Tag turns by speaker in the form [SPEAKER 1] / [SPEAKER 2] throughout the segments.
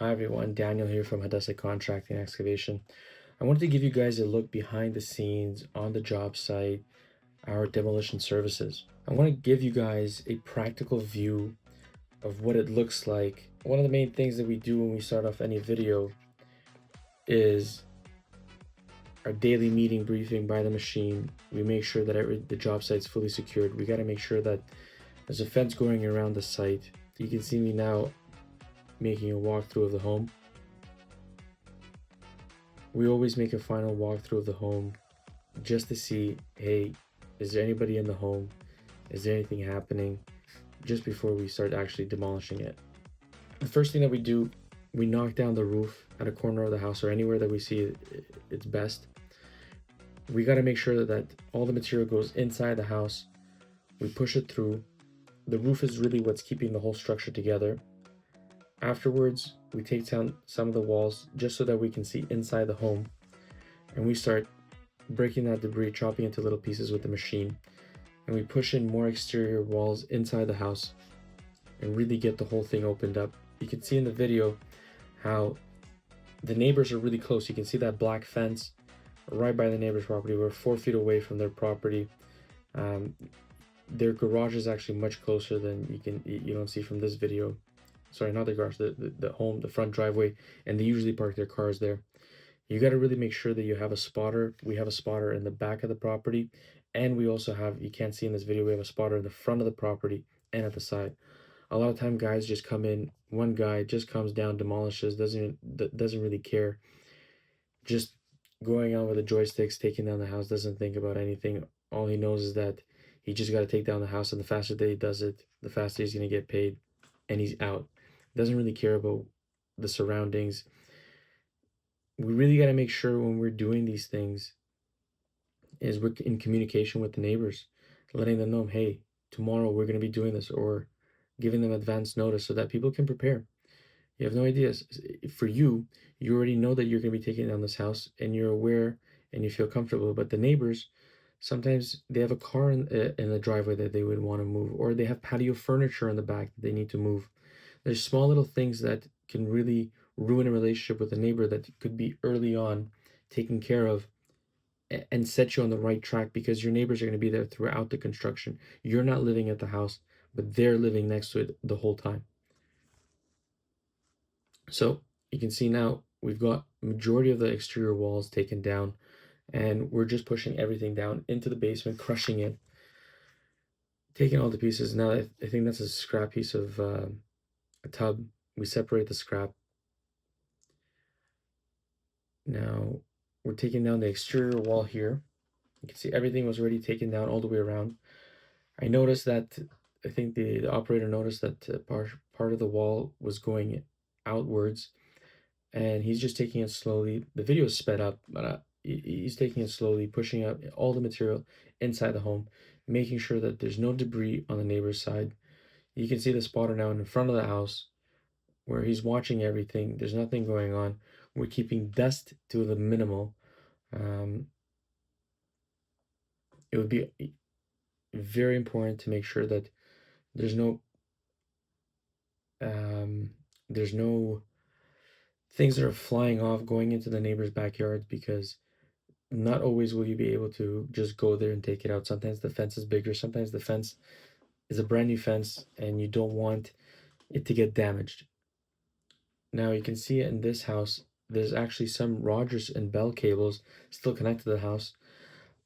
[SPEAKER 1] Hi everyone, Daniel here from Hadassah Contracting and Excavation. I wanted to give you guys a look behind the scenes on the job site, our demolition services. I want to give you guys a practical view of what it looks like. One of the main things that we do when we start off any video is our daily meeting briefing by the machine. We make sure that the job site's fully secured. We got to make sure that there's a fence going around the site. You can see me now making a walkthrough of the home. We always make a final walkthrough of the home just to see, hey, is there anybody in the home? Is there anything happening? Just before we start actually demolishing it. The first thing that we do, we knock down the roof at a corner of the house or anywhere that we see it's best. We got to make sure that all the material goes inside the house. We push it through. The roof is really what's keeping the whole structure together. Afterwards, we take down some of the walls just so that we can see inside the home, and we start breaking that debris, chopping into little pieces with the machine, and we push in more exterior walls inside the house and really get the whole thing opened up. You can see in the video how the neighbors are really close. You can see that black fence right by the neighbor's property. We're 4 feet away from their property. Their garage is actually much closer than you don't see from this video. Sorry, not the garage, the home, the front driveway, and they usually park their cars there. You got to really make sure that you have a spotter. We have a spotter in the back of the property, and we also have, you can't see in this video, we have a spotter in the front of the property and at the side. A lot of time guys just come in, one guy just comes down, demolishes, doesn't really care, just going on with the joysticks, taking down the house, doesn't think about anything. All he knows is that he just got to take down the house, and the faster that he does it, the faster he's going to get paid, and he's out. Doesn't really care about the surroundings. We really got to make sure when we're doing these things is we're in communication with the neighbors, letting them know, hey, tomorrow we're going to be doing this, or giving them advance notice so that people can prepare. You have no ideas. For you, you already know that you're going to be taking down this house and you're aware and you feel comfortable. But the neighbors, sometimes they have a car in the driveway that they would want to move, or they have patio furniture in the back that they need to move. There's small little things that can really ruin a relationship with a neighbor that could be early on taken care of and set you on the right track, because your neighbors are going to be there throughout the construction. You're not living at the house, but they're living next to it the whole time. So you can see now we've got majority of the exterior walls taken down, and we're just pushing everything down into the basement, crushing it, taking all the pieces. Now I think that's a scrap piece of a tub. We separate the scrap. Now we're taking down the exterior wall here. You can see everything was already taken down all the way around. I noticed that, I think the operator noticed that part of the wall was going outwards, and he's just taking it slowly. The video is sped up, but he's taking it slowly, pushing out all the material inside the home, making sure that there's no debris on the neighbor's side. You can see the spotter now in front of the house where he's watching everything. There's nothing going on. We're keeping dust to the minimal. Um, it would be very important to make sure that there's no um, there's no things that are flying off going into the neighbor's backyards, because not always will you be able to just go there and take it out. Sometimes the fence is bigger. Sometimes the fence is a brand new fence and you don't want it to get damaged. Now you can see it in this house. There's actually some Rogers and Bell cables still connected to the house.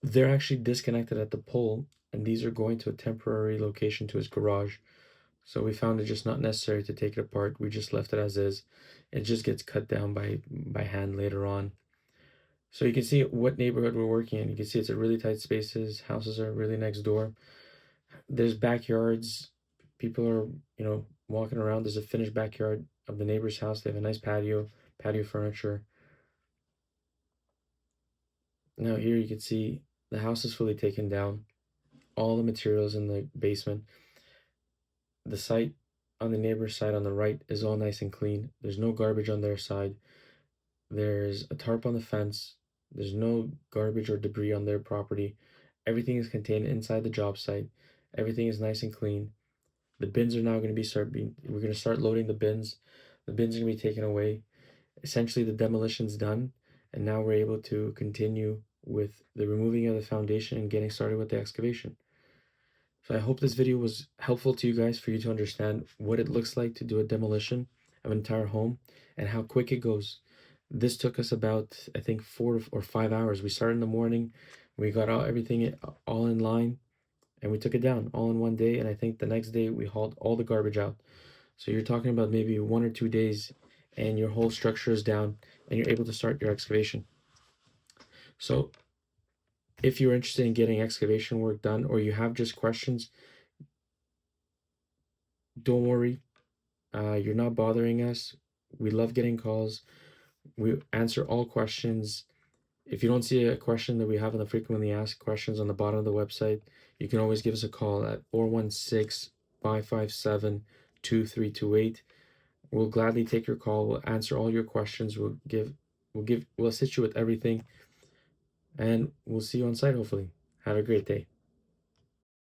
[SPEAKER 1] They're actually disconnected at the pole, and these are going to a temporary location to his garage. So we found it just not necessary to take it apart. We just left it as is. It just gets cut down by hand later on. So you can see what neighborhood we're working in. You can see it's a really tight spaces. Houses are really next door. There's backyards. People are, walking around. There's a finished backyard of the neighbor's house. They have a nice patio furniture. Now here you can see the house is fully taken down. All the materials in the basement. The site on the neighbor's side on the right is all nice and clean. There's no garbage on their side. There's a tarp on the fence. There's no garbage or debris on their property. Everything is contained inside the job site. Everything is nice and clean. The bins are now going to we're going to start loading the bins. The bins are gonna be taken away. Essentially, the demolition's done, and now we're able to continue with the removing of the foundation and getting started with the excavation. So I hope this video was helpful to you guys for you to understand what it looks like to do a demolition of an entire home and how quick it goes. This took us about, I think, 4 or 5 hours. We started in the morning, we got everything all in line, and we took it down all in one day. And I think the next day we hauled all the garbage out. So you're talking about maybe 1 or 2 days, and your whole structure is down, and you're able to start your excavation. So if you're interested in getting excavation work done, or you have just questions, don't worry. You're not bothering us. We love getting calls. We answer all questions. If you don't see a question that we have in the frequently asked questions on the bottom of the website, you can always give us a call at 416-557-2328. We'll gladly take your call. We'll answer all your questions. We'll assist you with everything, and we'll see you on site hopefully. Have a great day.